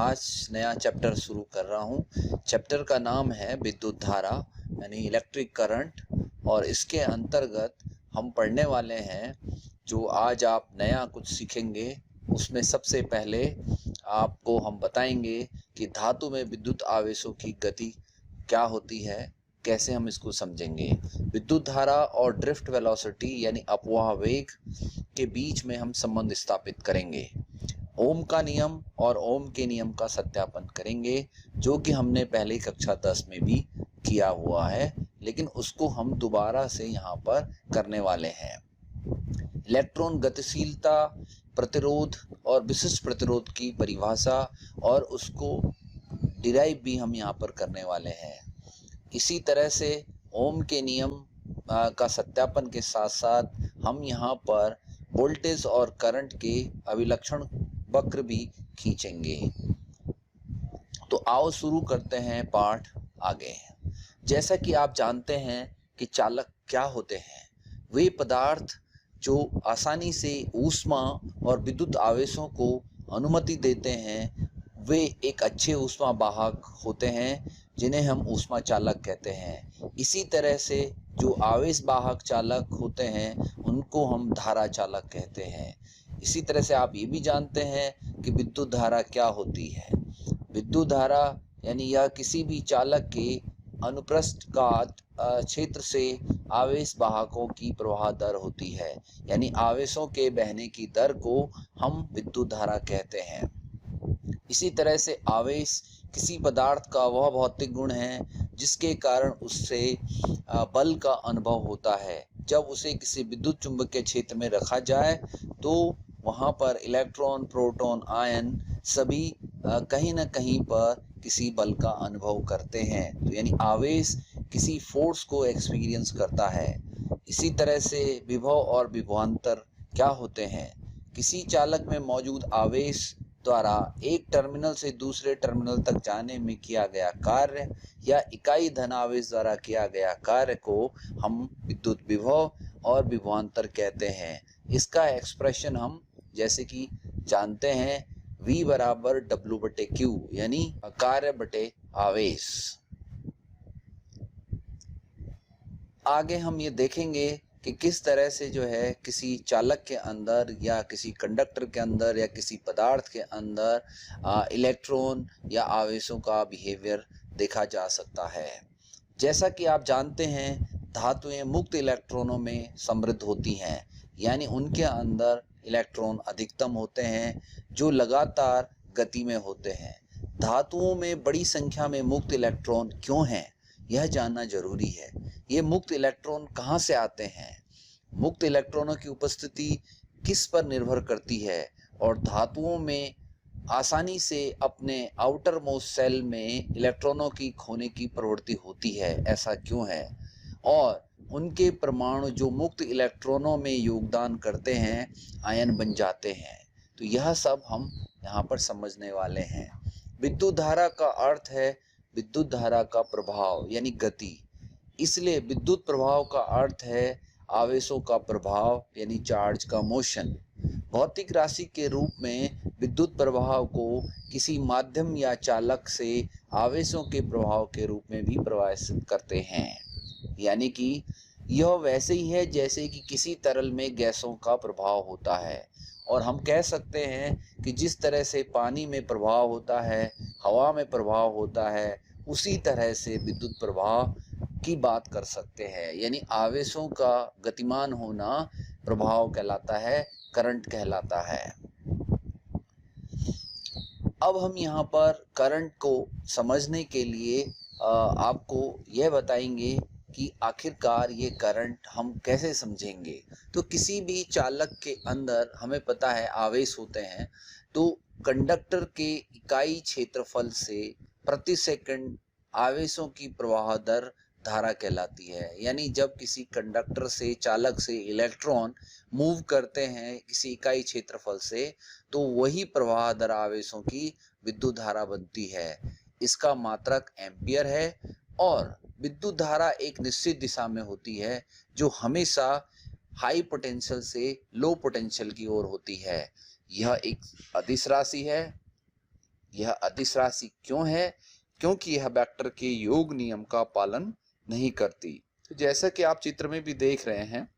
आज नया चैप्टर शुरू कर रहा हूँ। चैप्टर का नाम है विद्युत धारा यानी इलेक्ट्रिक करंट। और इसके अंतर्गत हम पढ़ने वाले हैं, जो आज आप नया कुछ सीखेंगे उसमें सबसे पहले आपको हम बताएंगे कि धातु में विद्युत आवेशों की गति क्या होती है, कैसे हम इसको समझेंगे। विद्युत धारा और ड्रिफ्ट वेलोसिटी यानी अपवाह वेग के बीच में हम संबंध स्थापित करेंगे। ओम का नियम और ओम के नियम का सत्यापन करेंगे, जो कि हमने पहले कक्षा 10 में भी किया हुआ है, लेकिन उसको हम दोबारा से यहाँ पर करने वाले हैं। इलेक्ट्रॉन गतिशीलता, प्रतिरोध और विशिष्ट प्रतिरोध की परिभाषा और उसको डिराइव भी हम यहाँ पर करने वाले हैं। इसी तरह से ओम के नियम का सत्यापन के साथ साथ हम यहाँ पर वोल्टेज और करंट के अभिलक्षण वक्र भी खींचेंगे। तो आओ शुरू करते हैं पाठ आगे। जैसा कि आप जानते हैं कि चालक क्या होते हैं। वे पदार्थ जो आसानी से ऊष्मा और विद्युत आवेशों को अनुमति देते हैं, वे एक अच्छे ऊष्मा वाहक होते हैं, जिन्हें हम ऊष्मा चालक कहते हैं। इसी तरह से जो आवेश वाहक चालक होते हैं, उनको हम धारा चालक कहते हैं। इसी तरह से आप ये भी जानते हैं कि विद्युत धारा क्या होती है। विद्युत धारा यानी यह किसी भी चालक के अनुप्रस्थ काट क्षेत्र से आवेश वाहकों की प्रवाह दर होती है, यानी आवेशों के बहने की दर को हम विद्युत धारा कहते हैं। इसी तरह से आवेश किसी पदार्थ का वह भौतिक गुण है जिसके कारण उससे बल का अनुभव होता है। जब उसे किसी विद्युत चुंबकीय क्षेत्र में रखा जाए तो वहाँ पर इलेक्ट्रॉन, प्रोटॉन, आयन सभी कहीं न कहीं पर किसी बल का अनुभव करते हैं। तो यानी आवेश किसी फोर्स को एक्सपीरियंस करता है। इसी तरह से विभव और विभवांतर क्या होते हैं। किसी चालक में मौजूद आवेश द्वारा एक टर्मिनल से दूसरे टर्मिनल तक जाने में किया गया कार्य या इकाई धनावेश द्वारा किया गया कार्य को हम विद्युत विभव और विभवांतर कहते हैं। इसका एक्सप्रेशन हम जैसे कि जानते हैं, V बराबर W/Q यानी कार्य बटे आवेश। आगे हम ये देखेंगे कि किस तरह से जो है किसी चालक के अंदर या किसी कंडक्टर के अंदर या किसी पदार्थ के अंदर इलेक्ट्रॉन या आवेशों का बिहेवियर देखा जा सकता है। जैसा कि आप जानते हैं, धातुएं मुक्त इलेक्ट्रॉनों में समृद्ध होती हैं, यानी उनके अंदर इलेक्ट्रॉन अधिकतम होते हैं जो लगातार गति में होते हैं। धातुओं में बड़ी संख्या में मुक्त इलेक्ट्रॉन क्यों हैं, यह जानना जरूरी है। ये मुक्त इलेक्ट्रॉन कहाँ से आते हैं, मुक्त इलेक्ट्रॉनों की उपस्थिति किस पर निर्भर करती है, और धातुओं में आसानी से अपने आउटर मोस्ट सेल में इलेक्ट्रॉनों की खोने की प्रवृत्ति होती है, ऐसा क्यों है, और उनके परमाणु जो मुक्त इलेक्ट्रॉनों में योगदान करते हैं आयन बन जाते हैं। तो यह सब हम यहाँ पर समझने वाले हैं। विद्युत धारा का अर्थ है विद्युत धारा का प्रभाव यानी गति। इसलिए विद्युत प्रभाव का अर्थ है आवेशों का प्रभाव यानी चार्ज का मोशन। भौतिक राशि के रूप में विद्युत प्रभाव को किसी माध्यम या चालक से आवेशों के प्रभाव के रूप में भी प्रवाहित करते हैं। यानी कि यह वैसे ही है जैसे कि किसी तरल में गैसों का प्रभाव होता है। और हम कह सकते हैं कि जिस तरह से पानी में प्रभाव होता है, हवा में प्रभाव होता है, उसी तरह से विद्युत प्रभाव की बात कर सकते हैं। यानी आवेशों का गतिमान होना प्रभाव कहलाता है, करंट कहलाता है। अब हम यहाँ पर करंट को समझने के लिए आपको यह बताएंगे कि आखिरकार ये करंट हम कैसे समझेंगे। तो किसी भी चालक के अंदर हमें पता है आवेश होते हैं, तो कंडक्टर के इकाई क्षेत्रफल से प्रति सेकंड आवेशों की प्रवाह दर धारा कहलाती है। यानी जब किसी कंडक्टर से, चालक से इलेक्ट्रॉन मूव करते हैं किसी इकाई क्षेत्रफल से, तो वही प्रवाह दर आवेशों की विद्युत धारा बनती है। इसका मात्रक एम्पियर है और विद्युत धारा एक निश्चित दिशा में होती है, जो हमेशा हाई पोटेंशियल से लो पोटेंशियल की ओर होती है। यह एक अदिश राशि है यह अदिश राशि क्यों है? क्योंकि यह वेक्टर के योग नियम का पालन नहीं करती। तो जैसा कि आप चित्र में भी देख रहे हैं,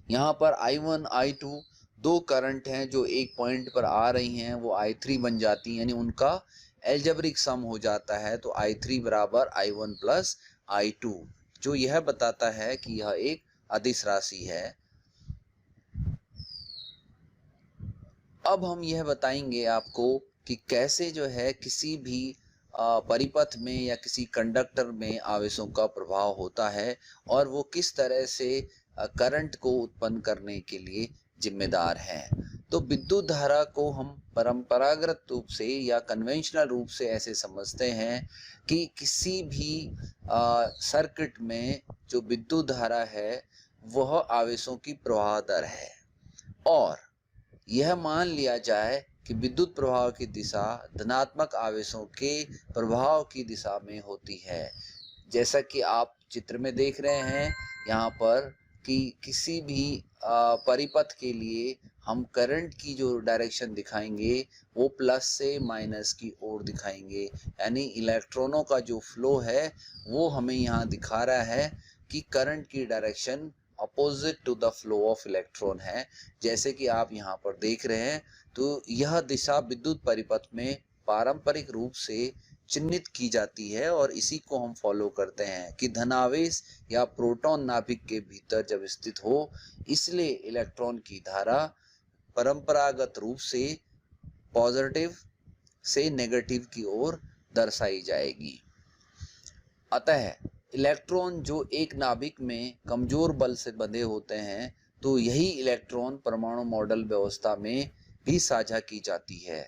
यहाँ पर I1 I2 दो करंट हैं जो एक पॉइंट पर आ रही हैं, वो I3 बन जाती हैं, यानी उनका एल्जेब्रिक सम हो जाता है। तो I3 बराबर I1 प्लस I2, जो यह बताता है कि यह एक अदिश राशि है। अब हम यह बताएंगे आपको कि कैसे जो है किसी भी परिपथ में या किसी कंडक्टर में आवेशों का प्रभाव होता है और वो किस तरह से करंट को उत्पन्न करने के लिए जिम्मेदार है। तो विद्युत धारा को हम परंपरागत रूप से या कन्वेंशनल रूप से ऐसे समझते हैं कि किसी भी सर्किट में जो विद्युत धारा है वह आवेशों की प्रवाह दर है, और यह मान लिया जाए कि विद्युत प्रवाह की दिशा धनात्मक आवेशों के प्रभाव की दिशा में होती है। जैसा कि आप चित्र में देख रहे हैं यहाँ पर कि किसी भी परिपथ के लिए हम करंट की जो डायरेक्शन दिखाएंगे वो प्लस से माइनस की ओर दिखाएंगे, यानी इलेक्ट्रॉनों का जो फ्लो है वो हमें यहाँ दिखा रहा है कि करंट की direction opposite to the flow of electron है। जैसे कि आप यहाँ पर देख रहे हैं, तो यह दिशा विद्युत परिपथ में पारंपरिक रूप से चिन्हित की जाती है और इसी को हम फॉलो करते हैं कि धनावेश या प्रोटॉन नाभिक के भीतर जब स्थित हो, इसलिए इलेक्ट्रॉन की धारा परंपरागत रूप से पॉजिटिव से नेगेटिव की ओर दर्शाई जाएगी। अतः इलेक्ट्रॉन जो एक नाभिक में कमजोर बल से बंधे होते हैं, तो यही इलेक्ट्रॉन परमाणु मॉडल व्यवस्था में भी साझा की जाती है।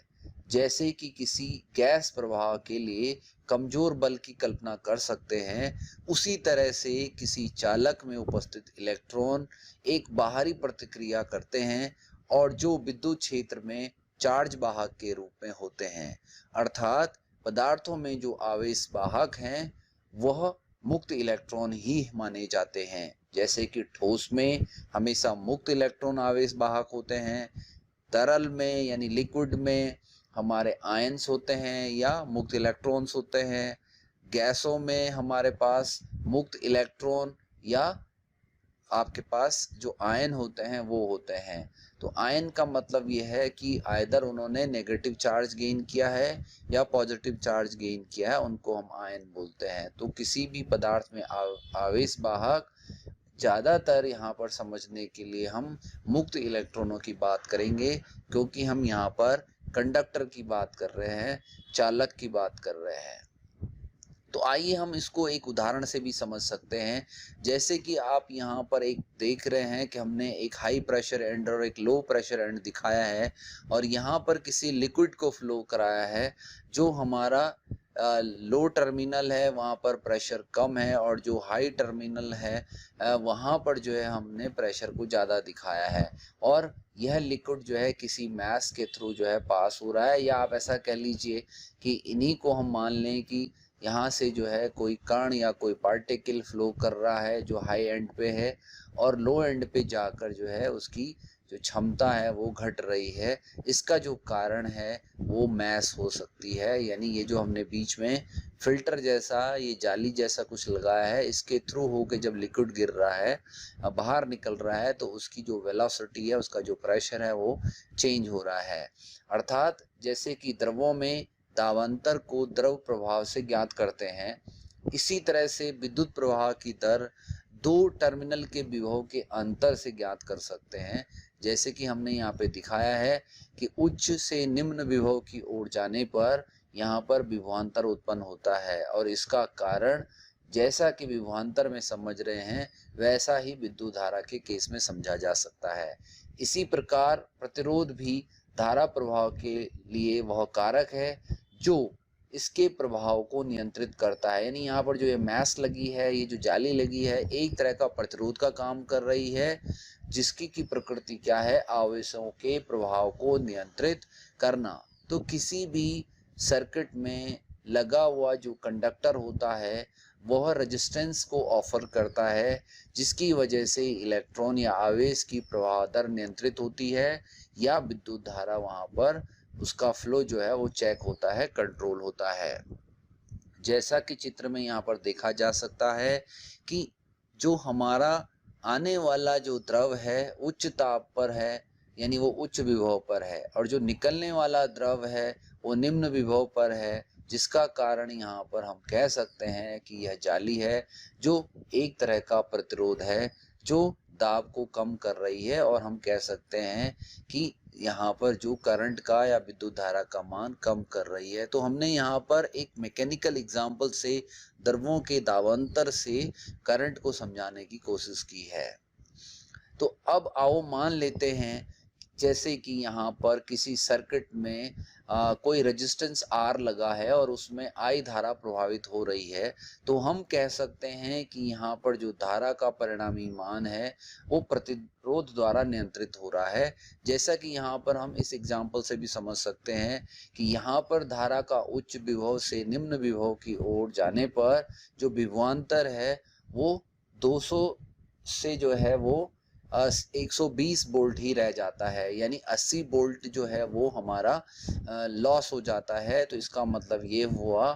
जैसे कि किसी गैस प्रवाह के लिए कमजोर बल की कल्पना कर सकते हैं, उसी तरह से किसी चालक में उपस्थित इलेक्ट्रॉन एक बाहरी प्रतिक्रिया करते हैं और जो विद्युत क्षेत्र में चार्ज वाहक के रूप में होते हैं। अर्थात पदार्थों में जो आवेश वाहक हैं वह मुक्त इलेक्ट्रॉन ही माने जाते हैं। जैसे कि ठोस में हमेशा मुक्त इलेक्ट्रॉन आवेश वाहक होते हैं, तरल में यानी लिक्विड में हमारे आयंस होते हैं या मुक्त इलेक्ट्रॉन्स होते हैं, गैसों में हमारे पास मुक्त इलेक्ट्रॉन या आपके पास जो आयन होते हैं वो होते हैं। तो आयन का मतलब ये है कि आइदर उन्होंने नेगेटिव चार्ज गेन किया है या पॉजिटिव चार्ज गेन किया है, उनको हम आयन बोलते हैं। तो किसी भी पदार्थ में आवेश वाहक ज़्यादातर यहाँ पर समझने के लिए हम मुक्त इलेक्ट्रॉनों की बात करेंगे, क्योंकि हम यहाँ पर कंडक्टर की बात कर रहे हैं, चालक की बात कर रहे हैं। तो आइए हम इसको एक उदाहरण से भी समझ सकते हैं। जैसे कि आप यहाँ पर एक देख रहे हैं कि हमने एक हाई प्रेशर एंड और एक लो प्रेशर एंड दिखाया है और यहाँ पर किसी लिक्विड को फ्लो कराया है। जो हमारा लो टर्मिनल है वहाँ पर प्रेशर कम है और जो हाई टर्मिनल है वहाँ पर जो है हमने प्रेशर को ज़्यादा दिखाया है, और यह लिक्विड जो है किसी मैस के थ्रू जो है पास हो रहा है, या आप ऐसा कह लीजिए कि इन्हीं को हम मान लें कि यहाँ से जो है कोई कण या कोई पार्टिकल फ्लो कर रहा है जो हाई एंड पे है और लो एंड पे जाकर जो है उसकी जो क्षमता है वो घट रही है। इसका जो कारण है वो मैस हो सकती है, यानी ये जो हमने बीच में फिल्टर जैसा ये जाली जैसा कुछ लगाया है, इसके थ्रू होके जब लिक्विड गिर रहा है बाहर निकल रहा है तो उसकी जो वेलोसिटी है, उसका जो प्रेशर है वो चेंज हो रहा है। अर्थात जैसे कि द्रवों में दावांतर को द्रव प्रभाव से ज्ञात करते हैं, इसी तरह से विद्युत प्रवाह की दर दो टर्मिनल के विभव के अंतर से ज्ञात कर सकते हैं। जैसे कि हमने यहाँ पे दिखाया है कि उच्च से निम्न विभव की ओर जाने पर यहाँ पर विभवांतर उत्पन्न होता है, और इसका कारण जैसा कि विभवांतर में समझ रहे हैं वैसा ही विद्युत धारा के केस में समझा जा सकता है। इसी प्रकार प्रतिरोध भी धारा प्रवाह के लिए वह कारक है जो इसके प्रभाव को नियंत्रित करता है। यानी यहाँ पर जो ये मैस लगी है, ये जो जाली लगी है, एक तरह का प्रतिरोध का काम कर रही है, जिसकी की प्रकृति क्या है, आवेशों के प्रभाव को नियंत्रित करना। तो किसी भी सर्किट में लगा हुआ जो कंडक्टर होता है वह रेजिस्टेंस को ऑफर करता है, जिसकी वजह से इलेक्ट्रॉन या आवेश की प्रवाह दर नियंत्रित होती है या विद्युत धारा वहाँ पर उसका फ्लो जो है वो चेक होता है, कंट्रोल होता है। जैसा कि चित्र में यहाँ पर देखा जा सकता है कि जो हमारा आने वाला जो द्रव है उच्च ताप पर है, यानी वो उच्च विभव पर है, और जो निकलने वाला द्रव है वो निम्न विभव पर है, जिसका कारण यहाँ पर हम कह सकते हैं कि यह जाली है जो एक तरह का प्रतिरोध है जो दाब को कम कर रही है, और हम कह सकते हैं कि यहाँ पर जो करंट का या विद्युत धारा का मान कम कर रही है। तो हमने यहाँ पर एक मैकेनिकल एग्जाम्पल से द्रवों के दाबांतर से करंट को समझाने की कोशिश की है। तो अब आओ मान लेते हैं जैसे कि यहाँ पर किसी सर्किट में कोई रेजिस्टेंस R लगा है और उसमें I धारा प्रभावित हो रही है, तो हम कह सकते हैं कि यहाँ पर जो धारा का परिणामी मान है वो प्रतिरोध द्वारा नियंत्रित हो रहा है। जैसा कि यहाँ पर हम इस एग्जाम्पल से भी समझ सकते हैं कि यहाँ पर धारा का उच्च विभव से निम्न विभव की ओर जाने पर जो विभवांतर है वो 200 से जो है वो 120 वोल्ट ही रह जाता है, यानी 80 वोल्ट जो है वो हमारा लॉस हो जाता है। तो इसका मतलब ये हुआ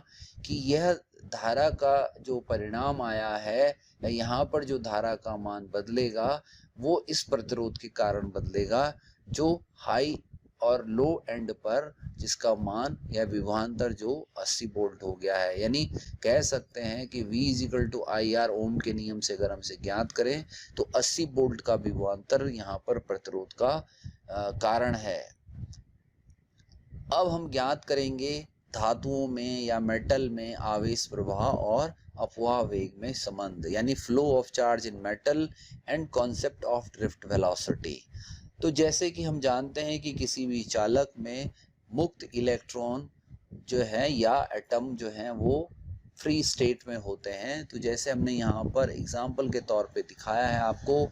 कि यह धारा का जो परिणाम आया है, यहाँ पर जो धारा का मान बदलेगा वो इस प्रतिरोध के कारण बदलेगा जो हाई और लो एंड पर जिसका मान या विभवांतर जो 80 वोल्ट हो गया है। यानी कह सकते हैं कि V = IR ओम के नियम से अगर हमसे ज्ञात करें तो 80 वोल्ट का विभवांतर यहाँ पर प्रतिरोध का कारण है। अब हम ज्ञात करेंगे धातुओं में या मेटल में आवेश प्रवाह और अपवाह वेग में संबंध, यानी flow of charge in metal and concept of drift velocity. तो जैसे कि हम जानते हैं कि किसी भी चालक में मुक्त इलेक्ट्रॉन जो है या एटम जो है वो फ्री स्टेट में होते हैं। तो जैसे हमने यहाँ पर एग्जाम्पल के तौर पे दिखाया है आपको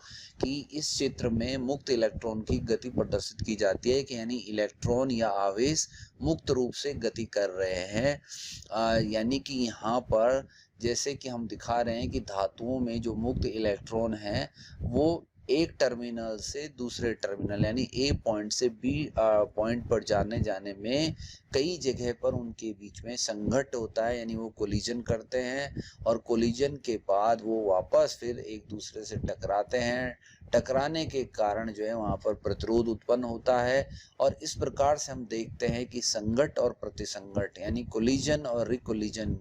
कि इस चित्र में मुक्त इलेक्ट्रॉन की गति प्रदर्शित की जाती है कि यानी इलेक्ट्रॉन या आवेश मुक्त रूप से गति कर रहे हैं। यानी कि यहाँ पर जैसे कि हम दिखा रहे हैं कि धातुओं में जो मुक्त इलेक्ट्रॉन हैं वो एक टर्मिनल से दूसरे टर्मिनल यानी ए पॉइंट से बी पॉइंट पर जाने में कई जगह पर उनके बीच में संघट्ट होता है, यानी वो कोलिजन करते हैं, और कोलिजन के बाद वो वापस फिर एक दूसरे से टकराते हैं। टकराने के कारण जो है वहाँ पर प्रतिरोध उत्पन्न होता है, और इस प्रकार से हम देखते हैं कि संघट्ट और प्रतिसंघट्ट यानी कोलिजन और रिकोलिजन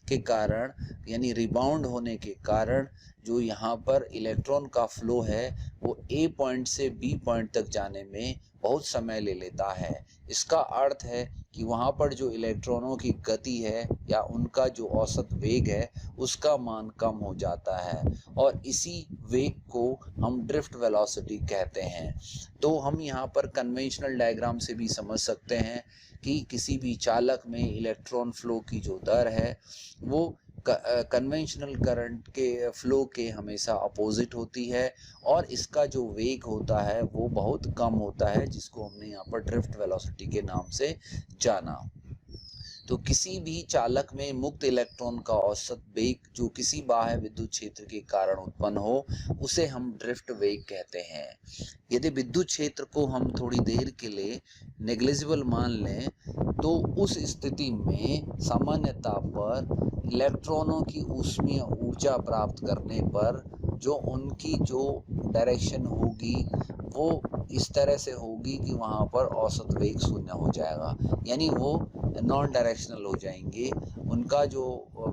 के कारण यानी रिबाउंड होने के कारण जो यहाँ पर इलेक्ट्रॉन का फ्लो है वो ए पॉइंट से बी पॉइंट तक जाने में बहुत समय ले लेता है। इसका अर्थ है कि वहाँ पर जो इलेक्ट्रॉनों की गति है या उनका जो औसत वेग है उसका मान कम हो जाता है, और इसी वेग को हम ड्रिफ्ट वेलोसिटी कहते हैं। तो हम यहाँ पर कन्वेंशनल डायग्राम से भी समझ सकते हैं कि किसी भी चालक में इलेक्ट्रॉन फ्लो की जो दर है वो कन्वेंशनल करंट के फ्लो के हमेशा अपोजिट होती है, और इसका जो वेग होता है वो बहुत कम होता है, जिसको हमने यहाँ पर ड्रिफ्ट वेलोसिटी के नाम से जाना। तो किसी भी चालक में मुक्त इलेक्ट्रॉन का औसत वेग जो किसी बाह्य विद्युत क्षेत्र के कारण उत्पन्न हो उसे हम ड्रिफ्ट वेग कहते हैं। यदि विद्युत क्षेत्र को हम थोड़ी देर के लिए नेग्लिजिबल मान लें तो उस स्थिति में सामान्यतः पर इलेक्ट्रॉनों की ऊष्मीय ऊर्जा प्राप्त करने पर जो उनकी जो डायरेक्शन होगी वो इस तरह से होगी कि वहाँ पर औसत वेग शून्य हो जाएगा, यानी वो नॉन डायरेक्शनल हो जाएंगे, उनका जो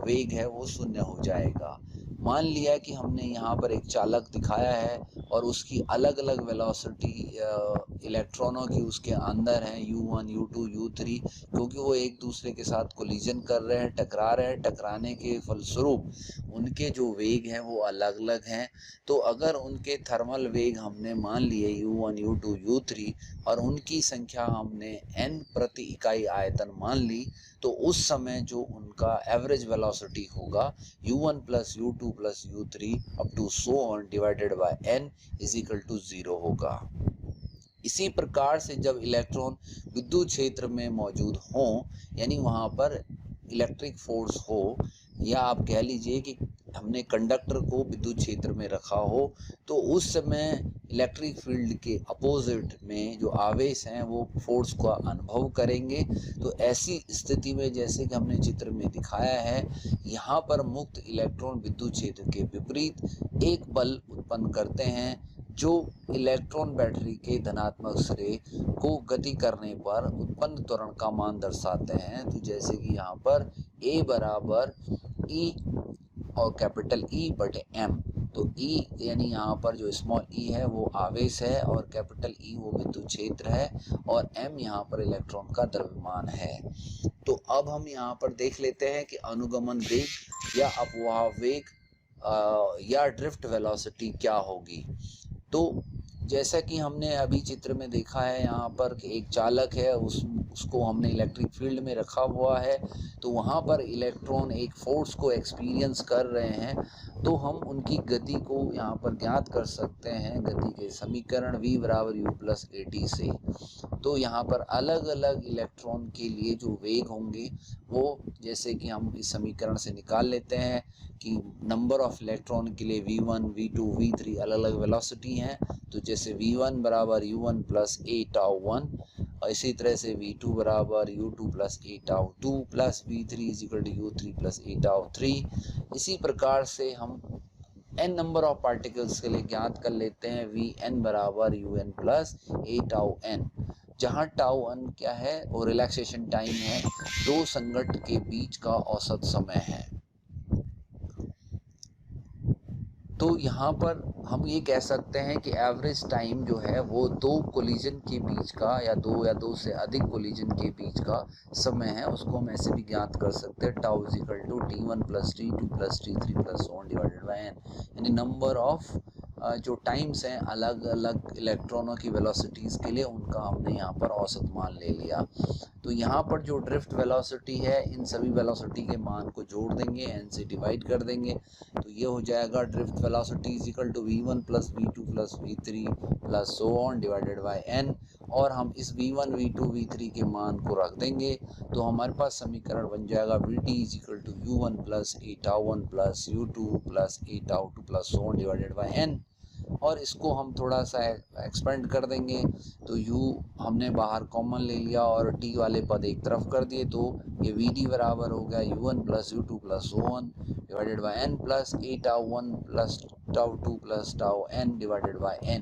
वेग है वो शून्य हो जाएगा। मान लिया कि हमने यहाँ पर एक चालक दिखाया है और उसकी अलग अलग वेलोसिटी इलेक्ट्रॉनों की उसके अंदर है U1, U2, U3, क्योंकि वो एक दूसरे के साथ कोलिजन कर रहे हैं, टकरा रहे हैं। टकराने के फलस्वरूप उनके जो वेग हैं वो अलग अलग हैं। तो अगर उनके थर्मल वेग हमने मान लिए U1, U2, U3 और उनकी संख्या हमने n प्रति इकाई आयतन मान ली, तो उस समय जो उनका एवरेज वेलोसिटी होगा U1 + U2 + U3 up to so on divided by n = 0 होगा। इसी प्रकार से जब इलेक्ट्रॉन विद्युत क्षेत्र में मौजूद हों, यानी वहाँ पर इलेक्ट्रिक फोर्स हो, या आप कह लीजिए कि हमने कंडक्टर को विद्युत क्षेत्र में रखा हो तो उस समय इलेक्ट्रिक फील्ड के अपोजिट में जो आवेश हैं वो फोर्स का अनुभव करेंगे। तो ऐसी स्थिति में जैसे कि हमने चित्र में दिखाया है, यहाँ पर मुक्त इलेक्ट्रॉन विद्युत क्षेत्र के विपरीत एक बल उत्पन्न करते हैं जो इलेक्ट्रॉन बैटरी के धनात्मक सिरे को गति करने पर उत्पन्न त्वरण का मान दर्शाते हैं। तो जैसे कि यहाँ पर A बराबर E और कैपिटल E बटे M। तो E यानी यहाँ पर जो स्मॉल e है वो आवेश है और कैपिटल E वो विद्युत क्षेत्र है और M यहाँ पर इलेक्ट्रॉन का द्रव्यमान है। तो अब हम यहाँ पर देख लेते हैं कि अनुगमन वेग या अपवाह वेग या ड्रिफ्ट वेलोसिटी क्या होगी। तो जैसा कि हमने अभी चित्र में देखा है, यहाँ पर एक चालक है, उसको हमने इलेक्ट्रिक फील्ड में रखा हुआ है। तो वहाँ पर इलेक्ट्रॉन एक फोर्स को एक्सपीरियंस कर रहे हैं। तो हम उनकी गति को यहाँ पर ज्ञात कर सकते हैं गति के समीकरण v बराबर u प्लस ए टी से। तो यहाँ पर अलग अलग इलेक्ट्रॉन के लिए जो वेग होंगे वो जैसे कि हम इस समीकरण से निकाल लेते हैं कि नंबर ऑफ इलेक्ट्रॉन के लिए v1, v2, v3 अलग अलग वेलोसिटी हैं। तो जैसे v1 बराबर u1 प्लस ए टाउ 1 और इसी तरह से v2 बराबर u2 plus a tau 2 plus v3 is equal to u3 plus a tau 3। इसी प्रकार से हम n नंबर ऑफ पार्टिकल्स के लिए ज्ञात कर लेते हैं vn बराबर un plus a tau n, जहाँ टाउ n क्या है वो रिलैक्सेशन टाइम है, दो संघट के बीच का औसत समय है। तो यहाँ पर हम ये कह सकते हैं कि एवरेज टाइम जो है वो दो कोलिजन के बीच का या दो से अधिक कोलिजन के बीच का समय है, उसको हम ऐसे भी ज्ञात कर सकते हैं tau is equal to t1 plus t2 plus t3 plus one divided by n। यानी नंबर ऑफ जो टाइम्स हैं अलग अलग इलेक्ट्रॉनों की वेलोसिटीज़ के लिए उनका हमने यहाँ पर औसत मान ले लिया। तो यहाँ पर जो ड्रिफ्ट वेलोसिटी है इन सभी वेलोसिटी के मान को जोड़ देंगे, n से डिवाइड कर देंगे। तो ये हो जाएगा drift velocity is equal to v1 plus v2 plus v3 plus so on divided by n। और हम इस v1, v2, v3 के मान को रख देंगे तो हमारे पास समीकरण बन जाएगा vt is equal to u1 plus a tau 1 plus u2 plus a tau 2 plus so on divided by n। और इसको हम थोड़ा सा एक्सपेंड कर देंगे तो u हमने बाहर कॉमन ले लिया और t वाले पद एक तरफ कर दिए। तो ये vd बराबर हो गया u1 plus u2 plus so on divided by n plus a tau 1 plus tau 2 plus tau n divided by n।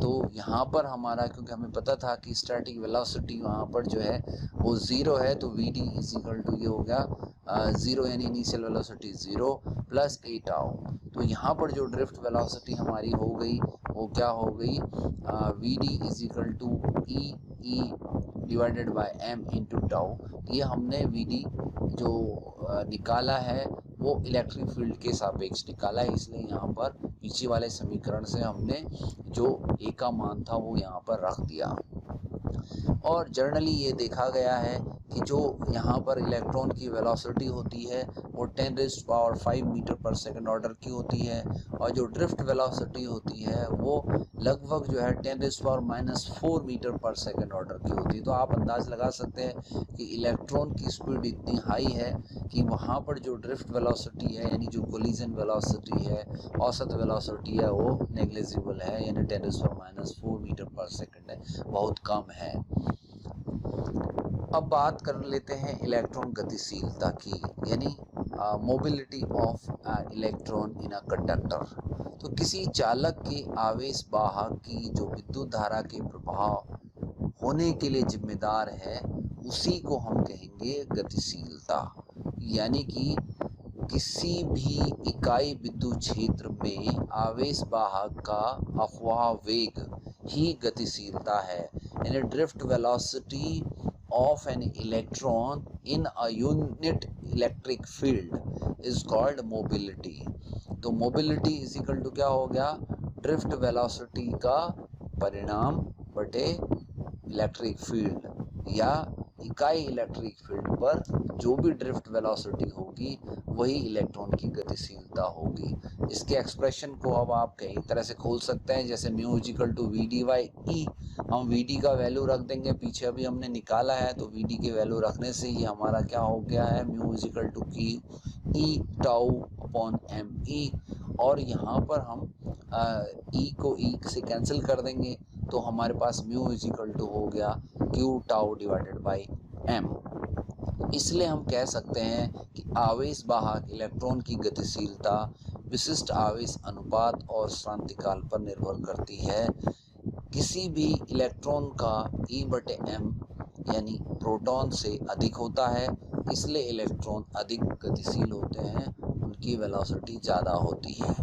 तो यहाँ पर हमारा क्योंकि हमें पता था कि स्टैटिक वेलोसिटी वहाँ पर जो है वो ज़ीरो है, तो vd इज इक्वल टू ये हो गया ज़ीरो यानी initial velocity zero plus a tau. तो यहाँ पर जो ड्रिफ्ट वेलोसिटी हमारी हो गई वो क्या हो गई vd is equal to e divided by m into tau. ये हमने vd जो निकाला है वो इलेक्ट्रिक फील्ड के सापेक्ष निकाला है, इसलिए यहाँ पर पीछे वाले समीकरण से हमने जो a का मान था वो यहाँ पर रख दिया। और जनरली ये देखा गया है कि जो यहाँ पर इलेक्ट्रॉन की वेलोसिटी होती है वो 10⁵ मीटर पर सेकंड ऑर्डर की होती है और जो ड्रिफ्ट वेलोसिटी होती है वो लगभग जो है 10⁻⁴ मीटर पर सेकंड ऑर्डर की होती है। तो आप अंदाज लगा सकते हैं कि इलेक्ट्रॉन की स्पीड इतनी हाई है कि वहाँ पर जो ड्रिफ्ट वेलोसिटी है यानी जो कोलिजन वेलोसिटी है, औसत वेलोसिटी है वो नेग्लिजिबल है, यानी 10⁻⁴ मीटर पर सेकंड है, बहुत कम है। अब बात कर लेते हैं इलेक्ट्रॉन गतिशीलता की, यानी mobility of electron in a conductor. तो किसी चालक के आवेश वाहक की जो विद्युत धारा के प्रभाव होने के लिए जिम्मेदार है उसी को हम कहेंगे गतिशीलता। यानी कि किसी भी इकाई विद्युत क्षेत्र में आवेश वाहक का अपवाह वेग ही गतिशीलता है, यानी drift velocity of an electron in a unit electric field is called mobility। तो mobility is equal to क्या हो गया ड्रिफ्ट वेलोसिटी का परिणाम बटे इलेक्ट्रिक फील्ड, या इकाई इलेक्ट्रिक फील्ड पर जो भी ड्रिफ्ट वेलोसिटी होगी वही इलेक्ट्रॉन की गतिशीलता होगी। इसके एक्सप्रेशन को अब आप कई तरह से खोल सकते हैं, जैसे mu equal to V D by E. हम वी डी का वैल्यू रख देंगे, पीछे अभी हमने निकाला है, तो वी डी के वैल्यू रखने से ये हमारा क्या हो गया है, म्यू इक्वल टू की ई टाउ अपॉन एम ई। और यहाँ पर हम ई को ई से कैंसिल कर देंगे, तो हमारे पास म्यू इक्वल टू हो गया Q tau divided by M. इसलिए हम कह सकते हैं कि आवेश वाहक इलेक्ट्रॉन की गतिशीलता विशिष्ट आवेश अनुपात और शांतिकाल पर निर्भर करती है। किसी भी इलेक्ट्रॉन का E/m यानी प्रोटॉन से अधिक होता है, इसलिए इलेक्ट्रॉन अधिक गतिशील होते हैं, उनकी वेलोसिटी ज़्यादा होती है।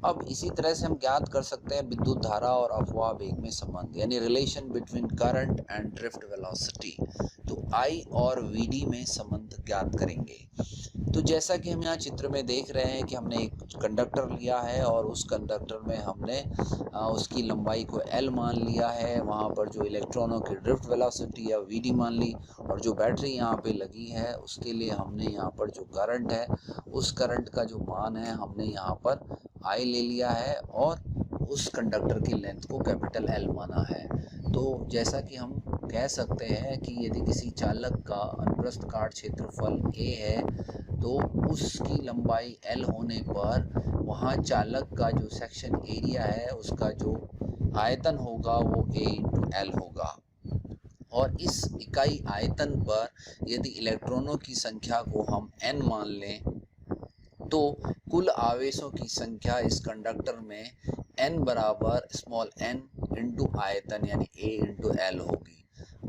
अब इसी तरह से हम ज्ञात कर सकते हैं विद्युत धारा और अपवाह वेग में संबंध, यानी relation between current and drift velocity. तो I और VD में संबंध ज्ञात करेंगे। तो जैसा कि हम यहाँ चित्र में देख रहे हैं कि हमने एक कंडक्टर लिया है और उस कंडक्टर में हमने उसकी लंबाई को L मान लिया है, वहाँ पर जो इलेक्ट्रॉनों की ड्रिफ्ट वेलोसिटी या VD मान ली, और जो बैटरी यहाँ पे लगी है उसके लिए हमने यहाँ पर जो करंट है उस करंट का जो मान है हमने यहाँ पर I ले लिया है और उस कंडक्टर की लेंथ को कैपिटल L माना है। तो जैसा कि हम कह सकते हैं कि यदि किसी चालक का अनुप्रस्थ काट क्षेत्रफल A है, तो उसकी लंबाई L होने पर वहाँ चालक का जो सेक्शन एरिया है उसका जो आयतन होगा वो A/L होगा। और इस इकाई आयतन पर यदि इलेक्ट्रॉनों की संख्या को हम n मान लें, तो कुल आवेशों की संख्या इस कंडक्टर में n बराबर स्मॉल n इंटू आयतन यानी A/L होगी।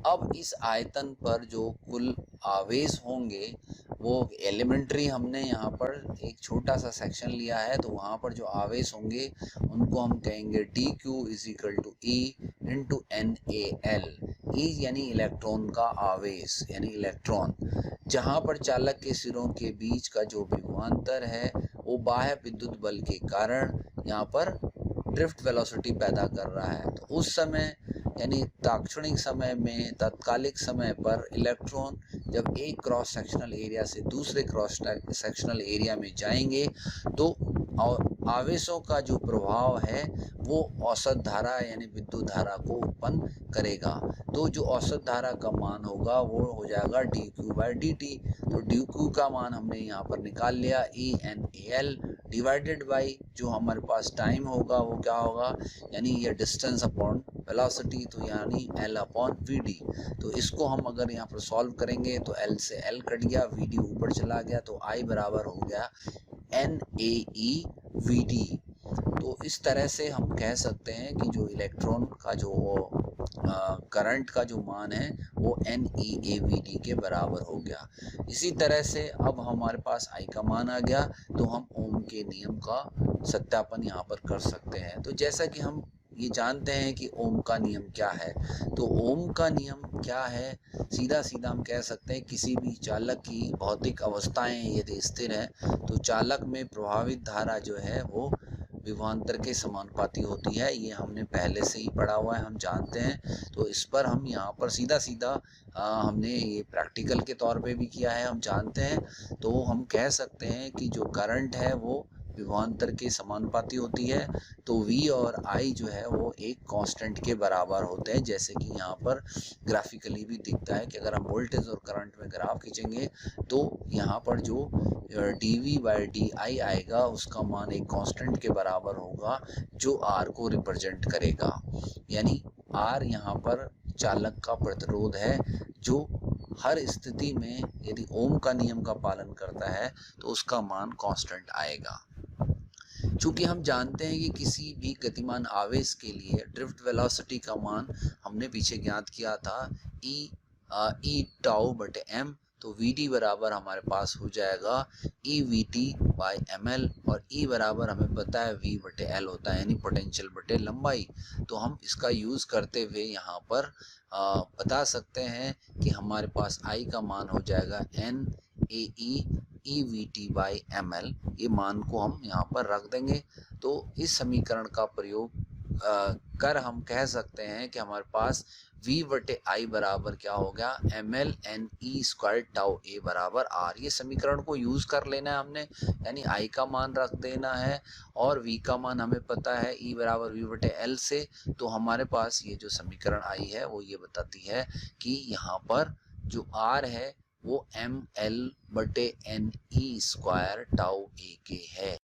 अब इस आयतन पर जो कुल आवेश होंगे वो एलिमेंट्री, हमने यहाँ पर एक छोटा सा सेक्शन लिया है, तो वहाँ पर जो आवेश होंगे उनको हम कहेंगे dq is equal to E into NaL। E यानी इलेक्ट्रॉन का आवेश यानी इलेक्ट्रॉन, जहाँ पर चालक के सिरों के बीच का जो विभवांतर है वो बाह्य विद्युत बल के कारण यहाँ पर ड्रिफ्ट वेलोसिटी पैदा कर रहा है। तो उस समय यानी तात्क्षणिक समय में, तात्कालिक समय पर इलेक्ट्रॉन जब एक क्रॉस सेक्शनल एरिया से दूसरे क्रॉस सेक्शनल एरिया में जाएंगे तो आवेशों का जो प्रभाव है वो औसत धारा यानी विद्युत धारा को उत्पन्न करेगा। तो जो औसत धारा का मान होगा वो हो जाएगा dq/dt। तो dq का मान हमने यहाँ पर निकाल लिया E/NaL डिवाइडेड बाई जो हमारे पास टाइम होगा वो क्या होगा, यानी ये डिस्टेंस अपॉन वेलोसिटी, तो यानी L/VD। तो इसको हम अगर यहाँ पर सॉल्व करेंगे तो L से L कट गया, VD ऊपर चला गया, तो I बराबर हो गया NaE/VD। तो इस तरह से हम कह सकते हैं कि जो इलेक्ट्रॉन का जो करंट का जो मान है वो NeAVD के बराबर हो गया। इसी तरह से अब हमारे पास I का मान आ गया, तो हम ओम के नियम का सत्यापन यहाँ पर कर सकते हैं। तो जैसा कि हम ये जानते हैं कि ओम का नियम क्या है, तो ओम का नियम क्या है, सीधा सीधा हम कह सकते हैं किसी भी चालक की भौतिक अवस्थाएं यदि स्थिर है तो चालक में प्रभावित धारा जो है वो विभवांतर के समानुपाती होती है। ये हमने पहले से ही पढ़ा हुआ है, हम जानते हैं। तो इस पर हम यहाँ पर सीधा सीधा हमने ये प्रैक्टिकल के तौर पे भी किया है, हम जानते हैं। तो हम कह सकते हैं कि जो करंट है वो विभवांतर के समानुपाती होती है। तो V और I जो है वो एक कांस्टेंट के बराबर होते हैं, जैसे कि यहाँ पर ग्राफिकली भी दिखता है कि अगर हम वोल्टेज और करंट में ग्राफ खींचेंगे तो यहाँ पर जो dV/dy आएगा उसका मान एक कांस्टेंट के बराबर होगा जो R को रिप्रेजेंट करेगा। यानी R यहाँ पर चालक का प्रतिरोध है जो हर स्थिति में यदि ओम का नियम का पालन करता है तो उसका मान कांस्टेंट आएगा। चूँकि हम जानते हैं कि किसी भी गतिमान आवेश के लिए ड्रिफ्ट वेलोसिटी का मान हमने पीछे ज्ञात किया था E टाउ/m, तो VD बराबर हमारे पास हो जाएगा EVT/ml, और E बराबर हमें पता है V/L होता है यानी पोटेंशियल बटे लंबाई। तो हम इसका यूज़ करते हुए यहाँ पर बता सकते हैं कि हमारे पास I का मान हो जाएगा NaE/EVT/ml। ये मान को हम यहाँ पर रख देंगे। तो इस समीकरण का प्रयोग कर हम कह सकते हैं कि हमारे पास v बटे आई बराबर क्या हो गया, ml_ne² टाउ a बराबर r। ये समीकरण को यूज कर लेना है हमने, यानी i का मान रख देना है और v का मान हमें पता है e बराबर v बटे l से। तो हमारे पास ये जो समीकरण आई है वो ये बताती है कि यहाँ पर जो r है वो ml/ne² टाउ a के है।